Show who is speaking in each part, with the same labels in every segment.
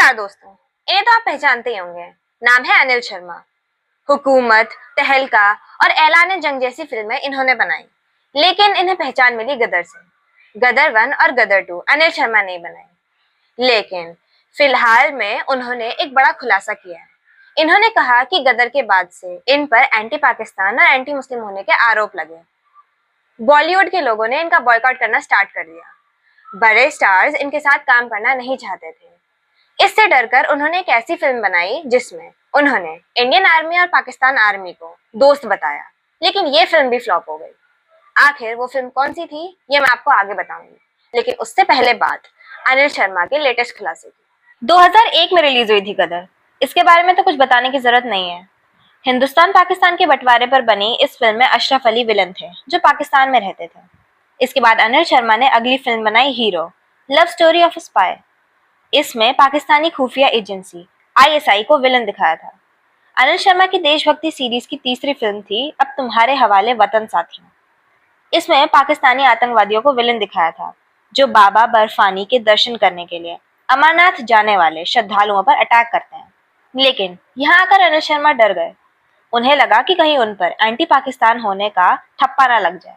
Speaker 1: नमस्कार दोस्तों, इन्हें तो आप पहचानते ही होंगे। नाम है अनिल शर्मा। हुकूमत, तहलका और ऐलान जंग जैसी फिल्में इन्होंने बनाई, लेकिन इन्हें पहचान मिली गदर से। गदर 1 और गदर 2 अनिल शर्मा ने बनाई, लेकिन फिलहाल में उन्होंने एक बड़ा खुलासा किया है। इन्होंने कहा कि गदर के बाद से इन पर एंटी पाकिस्तान और एंटी मुस्लिम होने के आरोप लगे। बॉलीवुड के लोगों ने इनका बॉयकॉट करना स्टार्ट कर दिया। बड़े स्टार्स इनके साथ काम करना नहीं चाहते थे। इससे डरकर उन्होंने एक ऐसी फिल्म बनाई जिसमें उन्होंने इंडियन आर्मी और पाकिस्तान आर्मी को दोस्त बताया, लेकिन ये फिल्म भी फ्लॉप हो गई। आखिर वो फिल्म कौन सी थी, ये मैं आपको आगे बताऊंगी, लेकिन उससे पहले बात अनिल शर्मा के लेटेस्ट खुलासे की। 2001 में रिलीज हुई थी गदर। इसके बारे में तो कुछ बताने की जरूरत नहीं है। हिंदुस्तान पाकिस्तान के बंटवारे पर बनी इस फिल्म में अशरफ अली विलन थे, जो पाकिस्तान में रहते थे। इसके बाद अनिल शर्मा ने अगली फिल्म बनाई hero, love story of a spy. इसमें पाकिस्तानी खुफिया एजेंसी ISI को विलन दिखाया था। अनिल शर्मा की देशभक्ति सीरीज की तीसरी फिल्म थी अब तुम्हारे हवाले वतन साथियों। इसमें पाकिस्तानी आतंकवादियों को विलन दिखाया था, जो बाबा बर्फानी के दर्शन करने के लिए अमरनाथ जाने वाले श्रद्धालुओं पर अटैक करते हैं। लेकिन यहाँ आकर अनिल शर्मा डर गए। उन्हें लगा कि कहीं उन पर एंटी पाकिस्तान होने का ठप्पा ना लग जाए।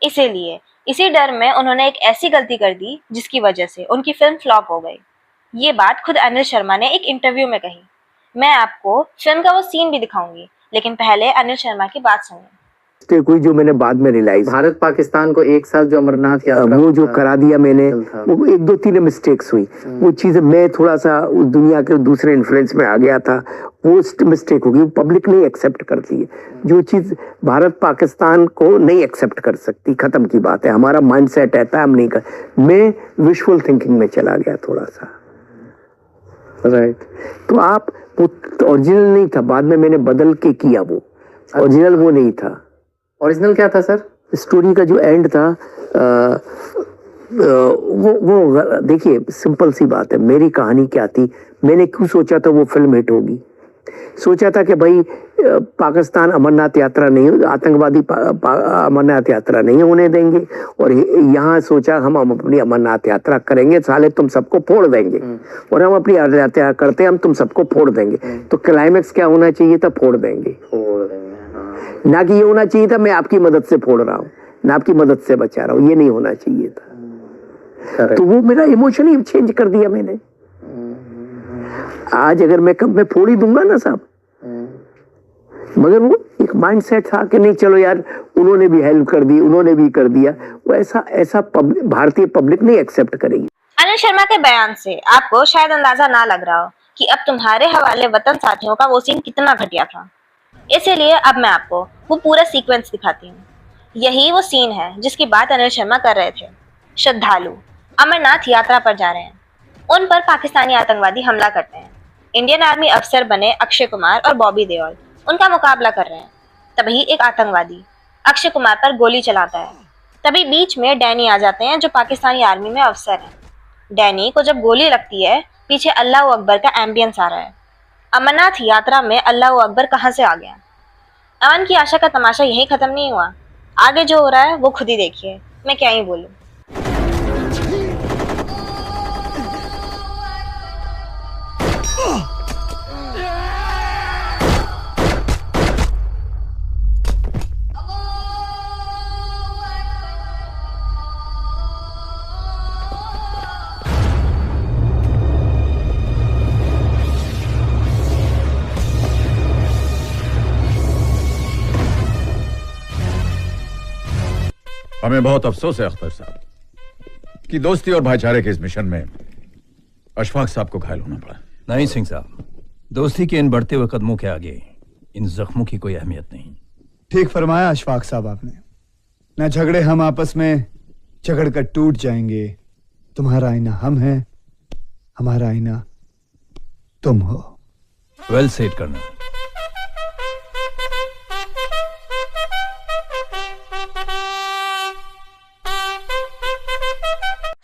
Speaker 1: इसीलिए इसी डर में उन्होंने एक ऐसी गलती कर दी जिसकी वजह से उनकी फिल्म फ्लॉप हो गई। ये बात खुद अनिल शर्मा ने एक इंटरव्यू में कही। मैं आपको फिल्म का वो सीन भी दिखाऊंगी, लेकिन पहले अनिल शर्मा की बात सुनिए।
Speaker 2: कोई जो मैंने बाद में रियलाइज,
Speaker 3: भारत पाकिस्तान को एक साथ जो अमरनाथ यात्रा
Speaker 2: वो जो करा दिया मैंने, वो 1-2-3 मिस्टेक्स हुई। वो चीजें मैं थोड़ा सा उस दुनिया के दूसरे इन्फ्लुएंस में आ गया था, वो मिस्टेक होगी। वो पब्लिक नहीं एक्सेप्ट करती है। जो चीज भारत पाकिस्तान को नहीं एक्सेप्ट कर सकती, खत्म की बात है। हमारा माइंड सेट रहता है, हम नहीं कर। मैं विजुअल थिंकिंग में चला गया थोड़ा सा, राइट। तो आप ओरिजिनल नहीं था, बाद में मैंने बदल के किया। वो ओरिजिनल वो नहीं था।
Speaker 3: ओरिजिनल क्या था सर?
Speaker 2: स्टोरी का जो एंड था, वो देखिए, सिंपल सी बात है। मेरी कहानी क्या थी, मैंने क्यों सोचा था वो फिल्म हिट होगी। सोचा था कि भाई पाकिस्तान अमरनाथ यात्रा नहीं, आतंकवादी अमरनाथ यात्रा नहीं होने देंगे, और यहाँ सोचा हम अपनी अमरनाथ यात्रा करेंगे, साले तुम सबको फोड़ देंगे। और हम अपनी यात्रा करते हम तुम सबको फोड़ देंगे। तो क्लाइमेक्स क्या होना चाहिए था? फोड़ देंगे। ना कि ये होना चाहिए था मैं आपकी मदद से फोड़ रहा हूँ, ना आपकी मदद से बचा रहा हूँ। ये नहीं होना चाहिए था। तो वो मेरा इमोशन ही चेंज कर दिया मैंने। आज अगर मैं फोड़ ही दूंगा ना साहब, मगर वो एक माइंडसेट था कि नहीं चलो यार, उन्होंने भी हेल्प कर दी, उन्होंने भी कर दिया। वो ऐसा भारतीय पब्लिक नहीं एक्सेप्ट करेगी।
Speaker 1: अनिल शर्मा के बयान से आपको शायद अंदाजा ना लग रहा हो कि अब तुम्हारे हवाले वतन साथियों का वो सीन कितना घटिया था। इसीलिए अब मैं आपको वो पूरा सीक्वेंस दिखाती हूँ। यही वो सीन है जिसकी बात अनिल शर्मा कर रहे थे। श्रद्धालु अमरनाथ यात्रा पर जा रहे हैं, उन पर पाकिस्तानी आतंकवादी हमला करते हैं। इंडियन आर्मी अफसर बने अक्षय कुमार और बॉबी देओल उनका मुकाबला कर रहे हैं। तभी एक आतंकवादी अक्षय कुमार पर गोली चलाता है। तभी बीच में डैनी आ जाते हैं, जो पाकिस्तानी आर्मी में अफसर हैं। डैनी को जब गोली लगती है, पीछे अल्लाह अकबर का एम्बियंस आ रहा है। अमरनाथ यात्रा में अल्लाह अकबर कहाँ से आ गया? अमन की आशा का तमाशा यहीं खत्म नहीं हुआ। आगे जो हो रहा है वो खुद ही देखिए, मैं क्या ही बोलूं।
Speaker 4: हमें बहुत अफसोस है अख्तर साहब कि दोस्ती और भाईचारे के इस मिशन में अशफाक साहब को घायल होना पड़ा।
Speaker 5: नहीं सिंह साहब, दोस्ती के इन बढ़ते हुए कदमों के आगे इन जख्मों की कोई अहमियत नहीं।
Speaker 6: ठीक फरमाया अशफाक साहब आपने। न झगड़े हम आपस में झगड़ कर टूट जाएंगे। तुम्हारा आईना हम हैं, हमारा आईना तुम हो।
Speaker 5: वेल सेड करना।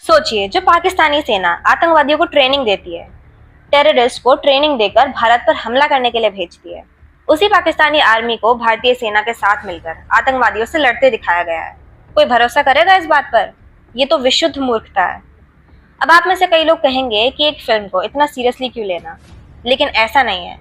Speaker 1: सोचिए, जो पाकिस्तानी सेना आतंकवादियों को ट्रेनिंग देती है, टेररिस्ट को ट्रेनिंग देकर भारत पर हमला करने के लिए भेजती है, उसी पाकिस्तानी आर्मी को भारतीय सेना के साथ मिलकर आतंकवादियों से लड़ते दिखाया गया है। कोई भरोसा करेगा इस बात पर? ये तो विशुद्ध मूर्खता है। अब आप में से कई लोग कहेंगे कि एक फिल्म को इतना सीरियसली क्यों लेना, लेकिन ऐसा नहीं है।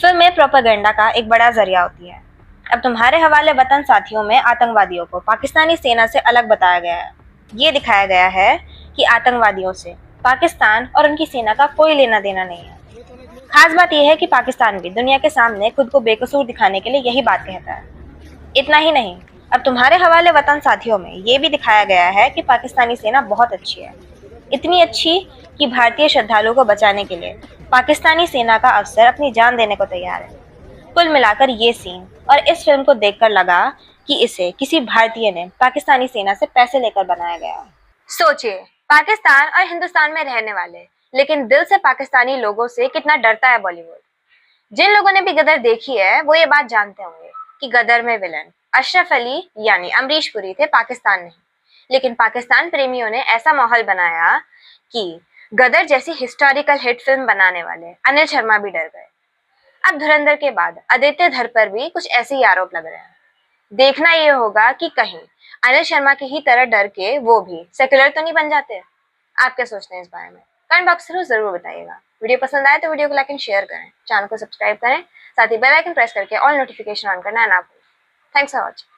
Speaker 1: फिल्में प्रोपेगेंडा का एक बड़ा जरिया होती है। अब तुम्हारे हवाले वतन साथियों में आतंकवादियों को पाकिस्तानी सेना से अलग बताया गया है। ये दिखाया गया है कि आतंकवादियों से पाकिस्तान और उनकी सेना का कोई लेना देना नहीं है। खास बात यह है कि पाकिस्तान भी दुनिया के सामने खुद को बेकसूर दिखाने के लिए यही बात कहता है। इतना ही नहीं, अब तुम्हारे हवाले वतन साथियों में ये भी दिखाया गया है कि पाकिस्तानी सेना बहुत अच्छी है, इतनी अच्छी कि भारतीय श्रद्धालुओं को बचाने के लिए पाकिस्तानी सेना का अफसर अपनी जान देने को तैयार है। कुल मिलाकर ये सीन और इस फिल्म को देखकर लगा कि इसे किसी भारतीय ने पाकिस्तानी सेना से पैसे लेकर बनाया गया है। सोचिए, पाकिस्तान और हिंदुस्तान में रहने वाले लेकिन दिल से पाकिस्तानी लोगों से कितना डरता है बॉलीवुड। जिन लोगों ने भी गदर देखी है वो ये बात जानते होंगे कि गदर में विलन अशरफ अली यानी अमरीश पुरी थे, पाकिस्तान नहीं। लेकिन पाकिस्तान प्रेमियों ने ऐसा माहौल बनाया कि गदर जैसी हिस्टोरिकल हिट फिल्म बनाने वाले अनिल शर्मा भी डर गए। अब धुरंधर के बाद आदित्य धर पर भी कुछ ऐसे ही आरोप लग रहे हैं। देखना ये होगा कि कहीं अनिल शर्मा की ही तरह डर के वो भी सेक्युलर तो नहीं बन जाते। आप क्या सोचते हैं इस बारे में? कमेंट बॉक्स में जरूर बताइएगा। वीडियो पसंद आए तो वीडियो को लाइक एंड शेयर करें, चैनल को सब्सक्राइब करें, साथ ही बेल आइकन प्रेस करके ऑल नोटिफिकेशन ऑन करना ना भूलें। Thanks for watching.